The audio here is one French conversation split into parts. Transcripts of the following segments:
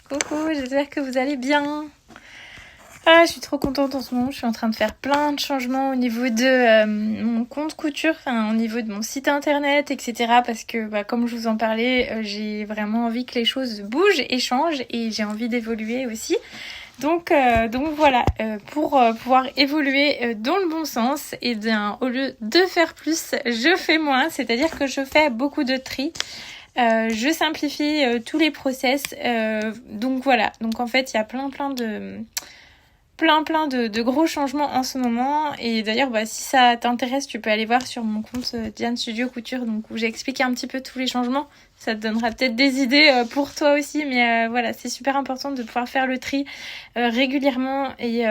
Coucou, j'espère que vous allez bien. Ah, je suis trop contente en ce moment, je suis en train de faire plein de changements au niveau de mon compte couture, enfin au niveau de mon site internet, etc. Parce que comme je vous en parlais, j'ai vraiment envie que les choses bougent et changent et j'ai envie d'évoluer aussi. Donc voilà, pour pouvoir évoluer dans le bon sens, et bien au lieu de faire plus, je fais moins, c'est-à-dire que je fais beaucoup de tri. Je simplifie tous les process, donc voilà. Donc en fait, il y a plein de gros changements en ce moment. Et d'ailleurs, si ça t'intéresse, tu peux aller voir sur mon compte Diane Studio Couture, donc où j'ai expliqué un petit peu tous les changements. Ça te donnera peut-être des idées pour toi aussi, mais voilà, c'est super important de pouvoir faire le tri régulièrement et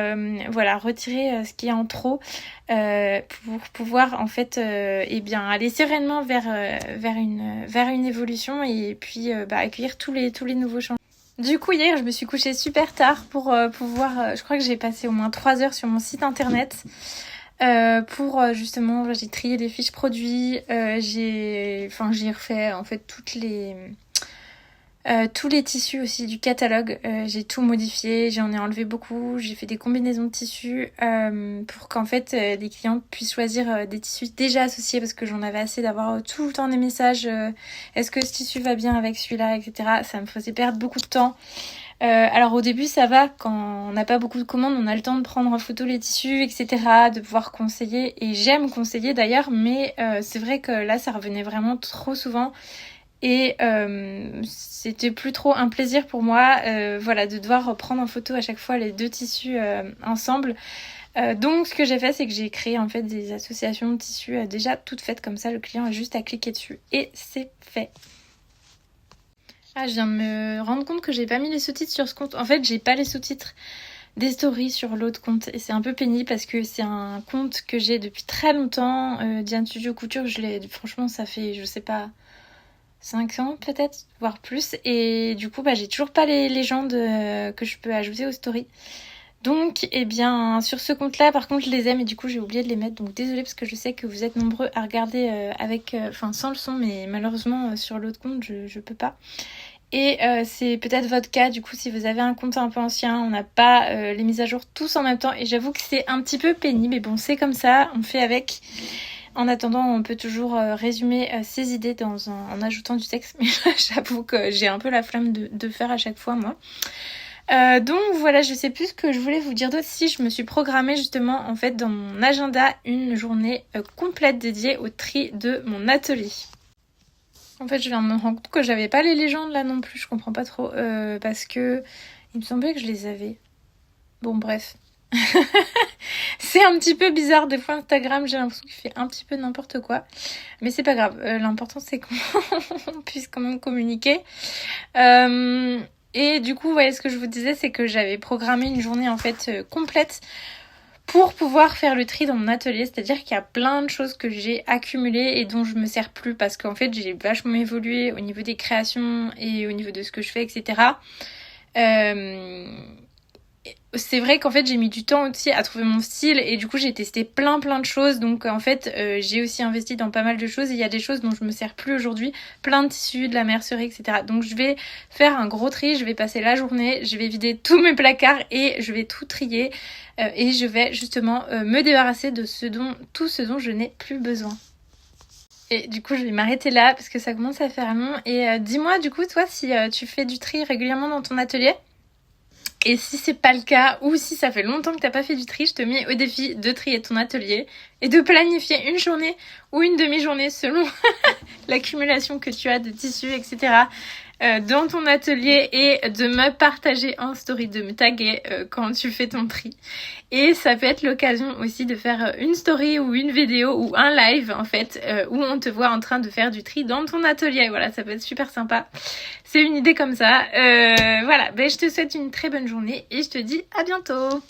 voilà, retirer ce qui est en trop pour pouvoir en fait aller sereinement vers une évolution et puis accueillir tous les nouveaux changements. Du coup, hier, je me suis couchée super tard pour pouvoir... je crois que j'ai passé au moins 3 heures sur mon site internet pour justement... J'ai trié les fiches produits, j'ai refait en fait tous les tissus aussi du catalogue. J'ai tout modifié, j'en ai enlevé beaucoup, j'ai fait des combinaisons de tissus pour qu'en fait les clients puissent choisir des tissus déjà associés, parce que j'en avais assez d'avoir tout le temps des messages est-ce que ce tissu va bien avec celui-là, etc. Ça me faisait perdre beaucoup de temps. Alors au début ça va, quand on n'a pas beaucoup de commandes, on a le temps de prendre en photo les tissus, etc., de pouvoir conseiller, et j'aime conseiller d'ailleurs, mais c'est vrai que là ça revenait vraiment trop souvent. Et c'était plus trop un plaisir pour moi de devoir prendre en photo à chaque fois les deux tissus ensemble. Donc ce que j'ai fait, c'est que j'ai créé en fait des associations de tissus déjà toutes faites, comme ça le client a juste à cliquer dessus et c'est fait. Ah, je viens de me rendre compte que j'ai pas mis les sous-titres sur ce compte. En fait, j'ai pas les sous-titres des stories sur l'autre compte et c'est un peu pénible parce que c'est un compte que j'ai depuis très longtemps. Diane Studio Couture, franchement ça fait, je sais pas, 5 ans peut-être, voire plus. Et du coup, j'ai toujours pas les légendes que je peux ajouter aux stories. Donc, sur ce compte-là, par contre, je les aime et du coup, j'ai oublié de les mettre. Donc, désolée parce que je sais que vous êtes nombreux à regarder sans le son, mais malheureusement, sur l'autre compte, je peux pas. Et c'est peut-être votre cas, du coup, si vous avez un compte un peu ancien, on n'a pas les mises à jour tous en même temps. Et j'avoue que c'est un petit peu pénible, mais bon, c'est comme ça, on fait avec. En attendant, on peut toujours résumer ses idées en ajoutant du texte, mais j'avoue que j'ai un peu la flemme de faire à chaque fois, moi. Donc voilà, je sais plus ce que je voulais vous dire d'autre. Si, je me suis programmée justement en fait dans mon agenda une journée complète dédiée au tri de mon atelier. En fait, je viens de me rendre compte que j'avais pas les légendes là non plus, je comprends pas trop, parce que il me semblait que je les avais. Bon, bref. C'est un petit peu bizarre des fois Instagram, j'ai l'impression qu'il fait un petit peu n'importe quoi, mais c'est pas grave, l'important c'est qu'on puisse quand même communiquer. Et du coup, ce que je vous disais, c'est que j'avais programmé une journée en fait complète pour pouvoir faire le tri dans mon atelier, c'est-à-dire qu'il y a plein de choses que j'ai accumulées et dont je me sers plus parce qu'en fait j'ai vachement évolué au niveau des créations et au niveau de ce que je fais, etc. C'est vrai qu'en fait j'ai mis du temps aussi à trouver mon style et du coup j'ai testé plein de choses, donc en fait j'ai aussi investi dans pas mal de choses et il y a des choses dont je me sers plus aujourd'hui, plein de tissus, de la mercerie, etc. Donc je vais faire un gros tri, je vais passer la journée, je vais vider tous mes placards et je vais tout trier et je vais justement me débarrasser de tout ce dont je n'ai plus besoin. Et du coup je vais m'arrêter là parce que ça commence à faire long. Et dis-moi du coup toi si tu fais du tri régulièrement dans ton atelier. Et si c'est pas le cas, ou si ça fait longtemps que t'as pas fait du tri, je te mets au défi de trier ton atelier et de planifier une journée ou une demi-journée selon l'accumulation que tu as de tissus, etc. Dans ton atelier, et de me partager en story, de me taguer quand tu fais ton tri. Et ça peut être l'occasion aussi de faire une story ou une vidéo ou un live en fait où on te voit en train de faire du tri dans ton atelier. Voilà, ça peut être super sympa. C'est une idée comme ça. Voilà, je te souhaite une très bonne journée et je te dis à bientôt.